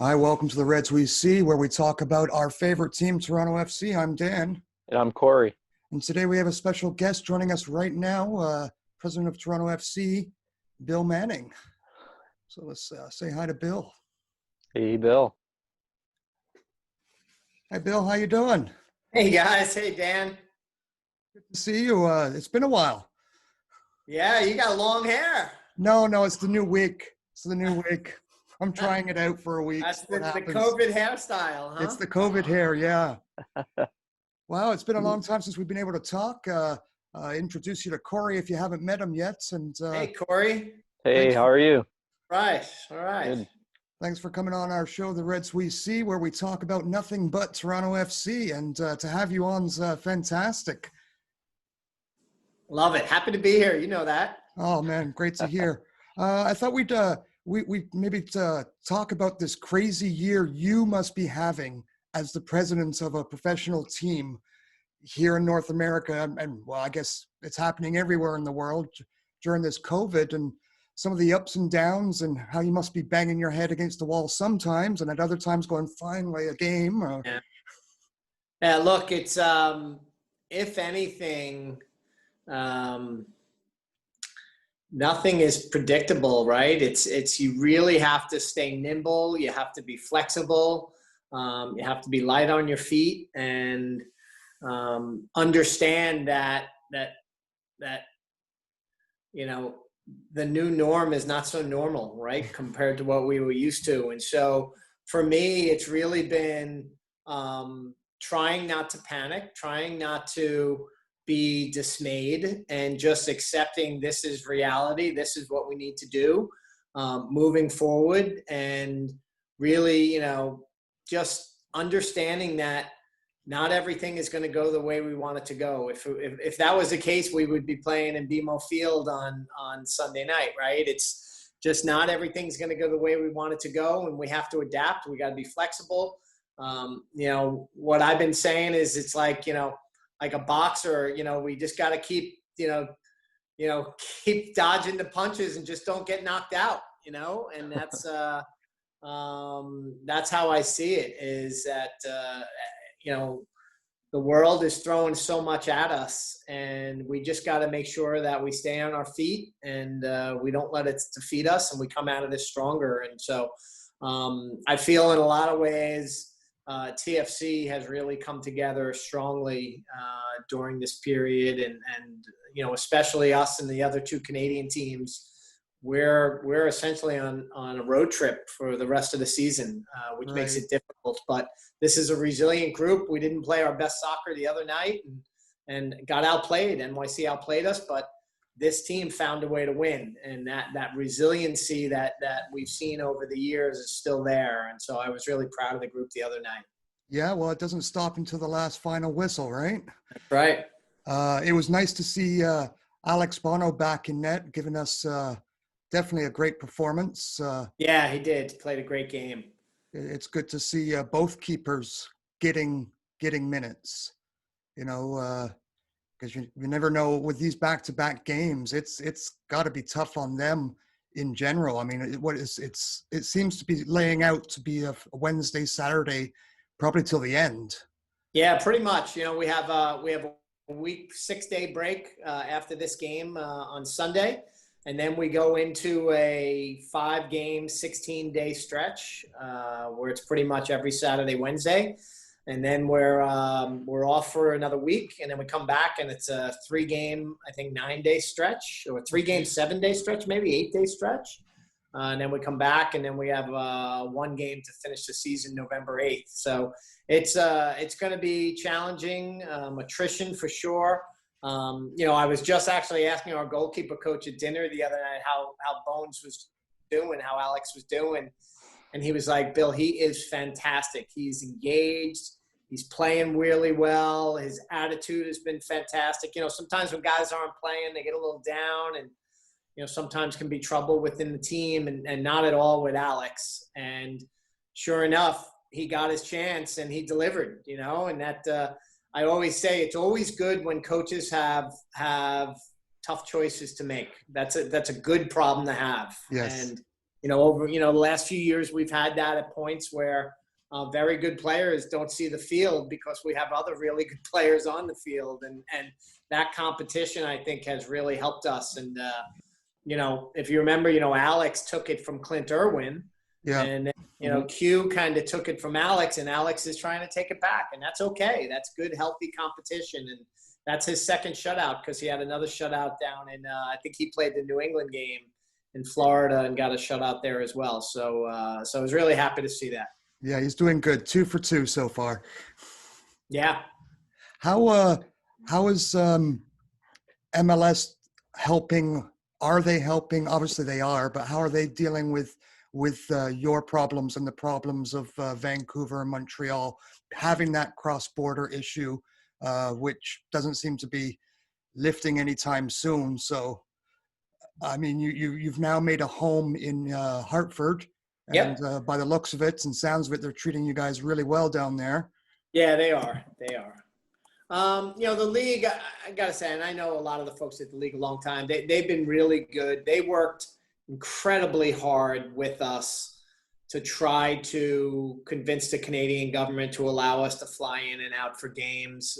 Hi, welcome to the Reds We See, where we talk about our favorite team, Toronto FC. I'm Dan, And I'm Corey. and today we have a special guest joining us right now, President of Toronto FC, Bill Manning. So let's say hi to Bill. Hey, Bill. Hi, Bill. How you doing? Hey guys, hey Dan. Good to see you. It's been a while. Yeah, you got long hair. No, it's the new week. It's the new week. I'm trying it out for a week. That's See the what happens. COVID hairstyle, huh? It's the COVID hair, yeah. Wow, it's been a long time since we've been able to talk. Introduce you to Corey if you haven't met him yet. And Hey Corey. Hey, how are you? Right, all right. Good. thanks for coming on our show, The Reds We See, where we talk about nothing but Toronto FC. And to have you on's fantastic. Love it. Happy to be here. You know that. Oh, man, great to hear. I thought we'd we maybe talk about this crazy year you must be having as the president of a professional team here in North America. And well, I guess it's happening everywhere in the world during this COVID, and some of the ups and downs, and how you must be banging your head against the wall sometimes, and at other times going, finally a game. Yeah. Yeah, look, it's if anything, nothing is predictable, right? It's you really have to stay nimble, you have to be flexible, you have to be light on your feet, and understand that you know the new norm is not so normal, right, compared to what we were used to. And so for me, it's really been trying not to panic, trying not to be dismayed, and just accepting this is reality, this is what we need to do, moving forward. And really, just understanding that not everything is going to go the way we want it to go. If that was the case, we would be playing in BMO Field on Sunday night, right? It's just not everything's going to go the way we want it to go, and we have to adapt. We got to be flexible. What I've been saying is it's like a boxer, we just got to keep keep dodging the punches and just don't get knocked out, and that's how I see it, is that the world is throwing so much at us, and we just got to make sure that we stay on our feet, and we don't let it defeat us, and we come out of this stronger. And so I feel in a lot of ways TFC has really come together strongly during this period, and especially us and the other two Canadian teams. We're essentially on a road trip for the rest of the season, which Right. makes it difficult. But this is a resilient group. We didn't play our best soccer the other night and got outplayed. NYC outplayed us, but this team found a way to win. And that resiliency that we've seen over the years is still there. And so I was really proud of the group the other night. Yeah, well, it doesn't stop until the last final whistle, right? That's right. It was nice to see Alex Bono back in net, giving us definitely a great performance. Yeah, he did. Played a great game. It's good to see both keepers getting minutes, because you never know with these back-to-back games. It's got to be tough on them in general. I mean, it seems to be laying out to be a Wednesday, Saturday, probably till the end. Yeah, pretty much. We have a week 6-day break after this game on Sunday. And then we go into a 5-game, 16-day stretch where it's pretty much every Saturday, Wednesday. And then we're off for another week. And then we come back, and it's a 3-game, I think, 9-day stretch, or a 3-game, 7-day stretch, maybe 8-day stretch. And then we come back, and then we have 1 game to finish the season November 8th. So it's going to be challenging, attrition for sure. I was just actually asking our goalkeeper coach at dinner the other night how Bones was doing, how Alex was doing. And he was like, Bill, he is fantastic. He's engaged. He's playing really well. His attitude has been fantastic. Sometimes when guys aren't playing, they get a little down, and, sometimes can be trouble within the team, and not at all with Alex. And sure enough, he got his chance and he delivered, and that, I always say it's always good when coaches have tough choices to make. That's a good problem to have. Yes. And over the last few years, we've had that at points where very good players don't see the field because we have other really good players on the field, and that competition, I think, has really helped us. And if you remember, Alex took it from Clint Irwin, Yeah. and Q kind of took it from Alex, and Alex is trying to take it back, and that's okay. That's good, healthy competition, and that's his second shutout because he had another shutout down in I think he played the New England game in Florida and got a shutout there as well. So I was really happy to see that. Yeah, he's doing good. 2 for 2 so far. Yeah. How is MLS helping? Are they helping? Obviously they are, but how are they dealing with your problems and the problems of Vancouver and Montreal, having that cross-border issue, which doesn't seem to be lifting anytime soon? So, I mean, you've now made a home in Hartford, and Yep. by the looks of it and sounds of it, they're treating you guys really well down there. Yeah, they are. They are. The league, I got to say, and I know a lot of the folks at the league a long time, they've been really good. They worked incredibly hard with us to try to convince the Canadian government to allow us to fly in and out for games.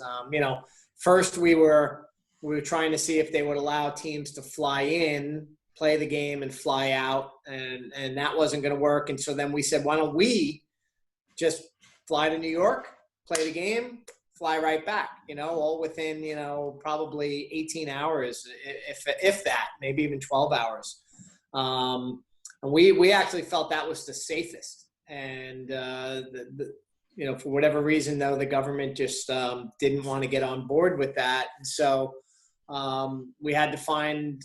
First we were trying to see if they would allow teams to fly in, play the game, and fly out, and that wasn't going to work. And so then we said, why don't we just fly to New York, play the game, fly right back, all within, probably 18 hours, if that, maybe even 12 hours. And we actually felt that was the safest. And, for whatever reason, though, the government just didn't want to get on board with that. And so we had to find,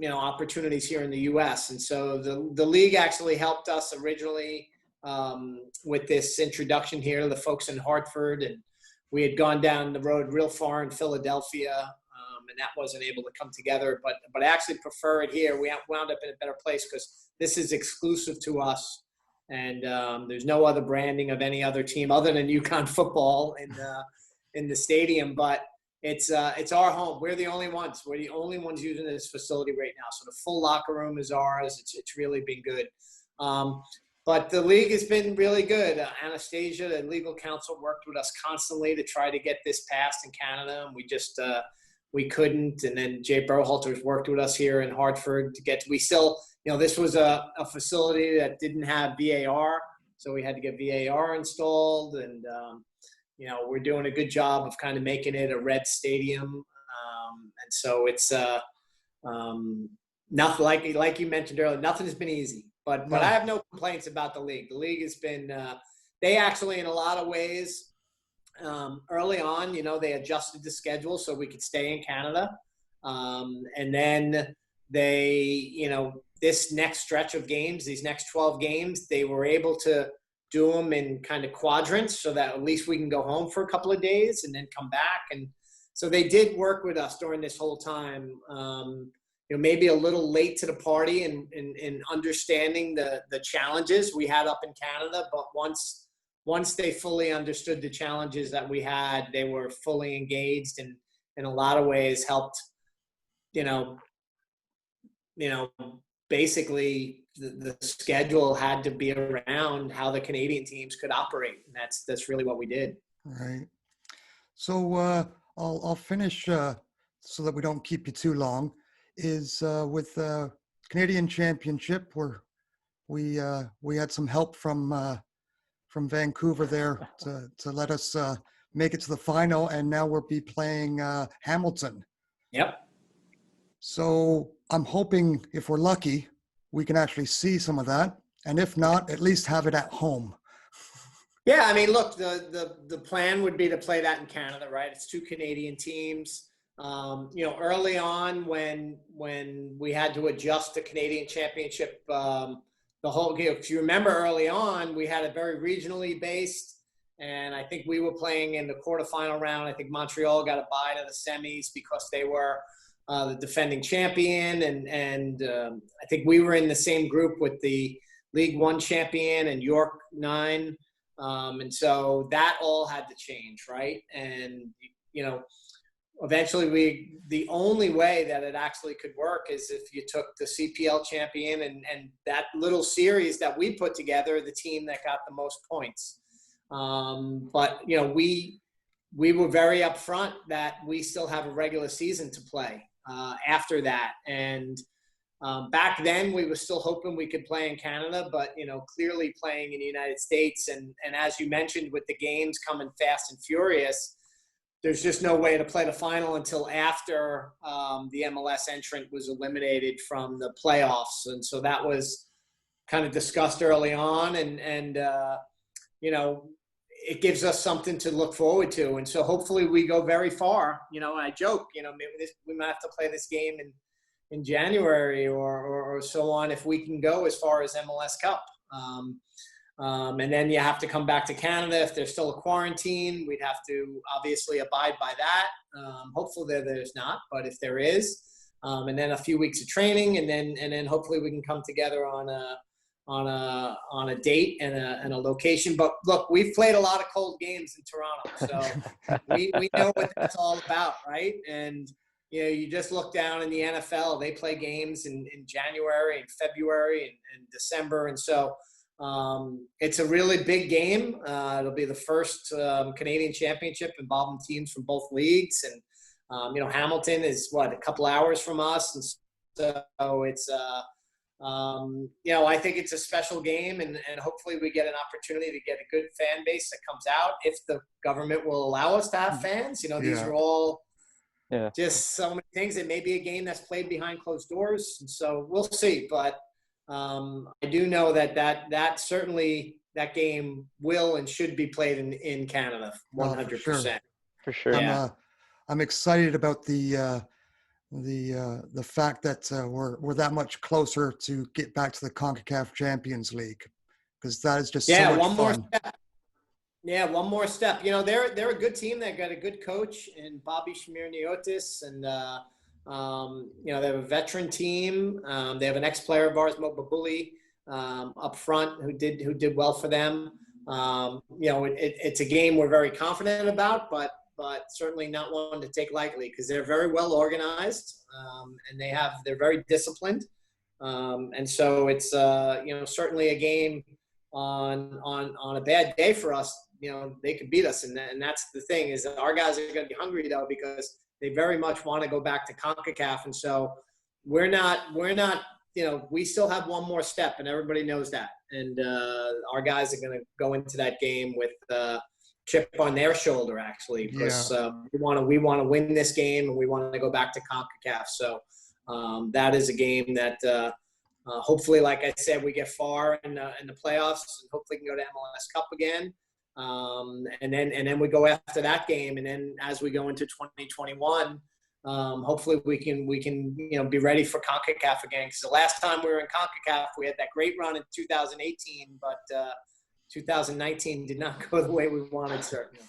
opportunities here in the U.S. And so the league actually helped us originally with this introduction here to the folks in Hartford, and we had gone down the road real far in Philadelphia, and that wasn't able to come together. But I actually prefer it here. We wound up in a better place because this is exclusive to us, and there's no other branding of any other team other than UConn football in the stadium. But it's our home. We're the only ones. We're the only ones using this facility right now. So the full locker room is ours. It's really been good. But the league has been really good. Anastasia, the legal counsel, worked with us constantly to try to get this passed in Canada, and we just we couldn't. And then Jay Berhalter's worked with us here in Hartford to get. We still, this was a facility that didn't have VAR, so we had to get VAR installed, and we're doing a good job of kind of making it a red stadium, and so it's nothing like you mentioned earlier. Nothing has been easy. But I have no complaints about the league. The league has been they actually, in a lot of ways, early on, they adjusted the schedule so we could stay in Canada. And then they, this next stretch of games, these next 12 games, they were able to do them in kind of quadrants so that at least we can go home for a couple of days and then come back. And so they did work with us during this whole time. Maybe a little late to the party in understanding the challenges we had up in Canada. But once they fully understood the challenges that we had, they were fully engaged and in a lot of ways helped, basically the schedule had to be around how the Canadian teams could operate. And that's really what we did. Right. So I'll finish so that we don't keep you too long. Is with the Canadian Championship, where we had some help from Vancouver there to let us make it to the final, and now we'll be playing Hamilton. Yep. So I'm hoping, if we're lucky, we can actually see some of that, and if not, at least have it at home. Yeah, I mean, look, the plan would be to play that in Canada, right? It's 2 Canadian teams. Early on when we had to adjust the Canadian Championship, the whole game, if you remember early on, we had it very regionally based, and I think we were playing in the quarterfinal round. I think Montreal got a bye to the semis because they were the defending champion, and I think we were in the same group with the League One champion and York 9, and so that all had to change, right? And eventually the only way that it actually could work is if you took the CPL champion and that little series that we put together, the team that got the most points. But we were very upfront that we still have a regular season to play after that. And back then we were still hoping we could play in Canada, but clearly playing in the United States and as you mentioned, with the games coming fast and furious, there's just no way to play the final until after the MLS entrant was eliminated from the playoffs. And so that was kind of discussed early on, and it gives us something to look forward to. And so hopefully we go very far. I joke, maybe we might have to play this game in January or so on if we can go as far as MLS Cup. And then you have to come back to Canada. If there's still a quarantine, we'd have to obviously abide by that. Hopefully there's not, but if there is, and then a few weeks of training, and then hopefully we can come together on a date and a location. But look, we've played a lot of cold games in Toronto, so we know what that's all about, right? And you just look down in the NFL; they play games in January and February and December, and so. It's a really big game. It'll be the first Canadian championship involving teams from both leagues, and Hamilton is a couple hours from us, and so it's I think it's a special game, and hopefully we get an opportunity to get a good fan base that comes out if the government will allow us to have fans. These are all just so many things. It may be a game that's played behind closed doors, and so we'll see, but. I do know that certainly that game will and should be played in Canada, 100%. For sure. I'm excited about the fact that we're that much closer to get back to the CONCACAF Champions League, because that is just so much one more fun. step. Yeah, one more step. They're a good team. They've got a good coach in Bobby Shmirniotis, and they have a veteran team. They have an ex-player of ours, Mo Babuli, up front who did well for them. It's a game we're very confident about, but certainly not one to take lightly, because they're very well organized, and they're very disciplined. And so it's certainly a game on a bad day for us. They could beat us, and that's the thing, is that our guys are going to be hungry though, because they very much want to go back to CONCACAF. And so we're not, we still have one more step, and everybody knows that. And our guys are going to go into that game with chip on their shoulder, actually, because we want to win this game, and we want to go back to CONCACAF. So that is a game that hopefully, like I said, we get far in the playoffs, and hopefully can go to MLS Cup again. And then we go after that game, and then as we go into 2021, hopefully we can be ready for CONCACAF again. Because the last time we were in CONCACAF, we had that great run in 2018, but 2019 did not go the way we wanted, certainly.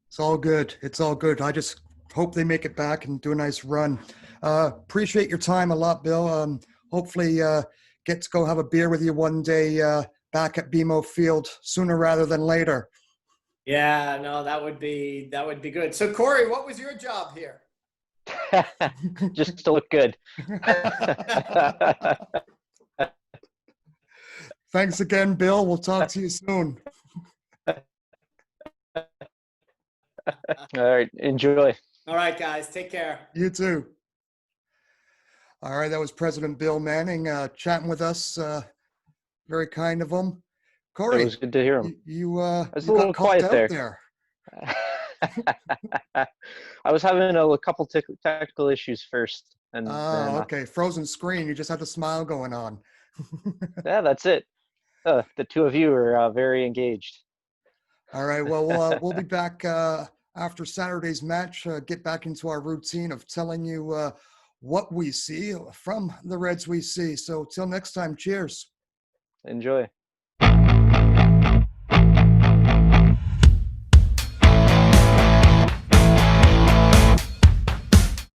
It's all good. It's all good. I just hope they make it back and do a nice run. Appreciate your time a lot, Bill. Hopefully get to go have a beer with you one day back at BMO Field sooner rather than later. Yeah, no, that would be good. So Corey, what was your job here? Just to look good. Thanks again, Bill. We'll talk to you soon. All right, enjoy. All right, guys, take care. You too. All right, that was President Bill Manning chatting with us. Very kind of him. Corey, It was good to hear him. You was you a little got called quiet out there. I was having a couple technical issues first, and then, okay, frozen screen. You just had the smile going on. yeah, that's it. The two of you are very engaged. All right, well, we'll be back after Saturday's match. Get back into our routine of telling you what we see from the Reds we see. So till next time, cheers. Enjoy.